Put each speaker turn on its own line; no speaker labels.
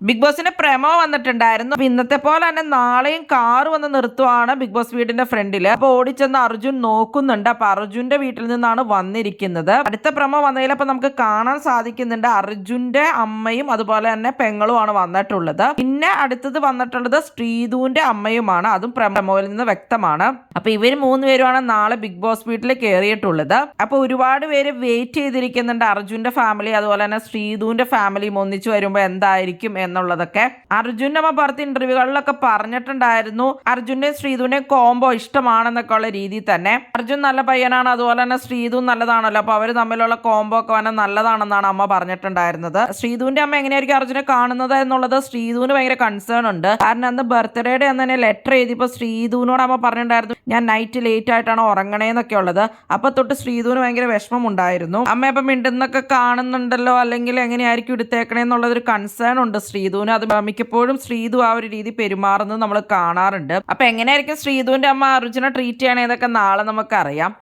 Big ബോസിന്റെ promo വന്നിട്ടുണ്ടായിരുന്നു. ഇന്നത്തെ പോലെ തന്നെ നാളെയും കാറ് വന്ന് നിർത്തുവാണ് ബിഗ് ബോസ് വീടിന്റെ ഫ്രണ്ടില്. അപ്പൊ ഓടിച്ചെന്ന് അർജുൻ നോക്കുന്നുണ്ട്. അപ്പൊ അർജുന്റെ വീട്ടിൽ നിന്നാണ് വന്നിരിക്കുന്നത്. അടുത്ത പ്രമോ വന്നതിൽ അപ്പൊ നമുക്ക് കാണാൻ സാധിക്കുന്നുണ്ട് അർജുന്റെ അമ്മയും അതുപോലെ തന്നെ പെങ്ങളുമാണ് വന്നിട്ടുള്ളത്. പിന്നെ അടുത്തത് വന്നിട്ടുള്ളത് ശ്രീധുവിന്റെ അമ്മയുമാണ്. അതും പ്രമോയിൽ നിന്ന് വ്യക്തമാണ്. അപ്പൊ ഇവര് മൂന്നുപേരുമാണ് നാളെ ബിഗ് ബോസ് വീട്ടിൽ കയറിയിട്ടുള്ളത്. അപ്പൊ ഒരുപാട് പേര് വെയിറ്റ് ചെയ്തിരിക്കുന്നുണ്ട് അർജുന്റെ ഫാമിലി അതുപോലെ തന്നെ ശ്രീധുവിന്റെ ഫാമിലിയും ഒന്നിച്ചു വരുമ്പോ എന്തായിരിക്കും എന്നുള്ളതൊക്കെ. അർജുന്റെ അമ്മ പുറത്ത് ഇന്റർവ്യൂകളിലൊക്കെ പറഞ്ഞിട്ടുണ്ടായിരുന്നു അർജുന്റെ ശ്രീധുവിന്റെ കോംബോ ഇഷ്ടമാണെന്നൊക്കെ ഉള്ള രീതിയിൽ തന്നെ. അർജുൻ നല്ല പയ്യനാണ്, അതുപോലെ തന്നെ ശ്രീധു നല്ലതാണല്ലോ. അപ്പൊ അവര് തമ്മിലുള്ള കോംബോ ഒക്കെ വന്ന നല്ലതാണെന്നാണ് അമ്മ പറഞ്ഞിട്ടുണ്ടായിരുന്നത്. ശ്രീധുവിന്റെ അമ്മ എങ്ങനെയായിരിക്കും അർജുനെ കാണുന്നത് എന്നുള്ളത് ശ്രീധുവിന് ഭയങ്കര കൺസേൺ ഉണ്ട്. കാരണം അന്ന് ബർത്ത്ഡേയുടെ അന്ന് തന്നെ ലെറ്റർ എഴുതിയപ്പോൾ ശ്രീധുവിനോട് അമ്മ പറഞ്ഞിട്ടുണ്ടായിരുന്നു ഞാൻ നൈറ്റ് ലേറ്റ് ആയിട്ടാണ് ഉറങ്ങണേന്നൊക്കെ ഉള്ളത്. അപ്പൊ തൊട്ട് ശ്രീധുവിന് ഭയങ്കര വിഷമം ഉണ്ടായിരുന്നു. അമ്മ അപ്പം മിണ്ടുന്നൊക്കെ കാണുന്നുണ്ടല്ലോ, അല്ലെങ്കിൽ എങ്ങനെയായിരിക്കും എടുത്തേക്കണേന്നുള്ളതൊരു കൺസേൺ ഉണ്ട് ശ്രീധുവിന്. അത് മിക്കപ്പോഴും ശ്രീധു ആ ഒരു രീതി പെരുമാറുന്നത് നമ്മൾ കാണാറുണ്ട്. അപ്പൊ എങ്ങനെയായിരിക്കും ശ്രീധുവിന്റെ അമ്മ അർജുനെ ട്രീറ്റ് ചെയ്യണേന്നൊക്കെ നാളെ നമുക്കറിയാം.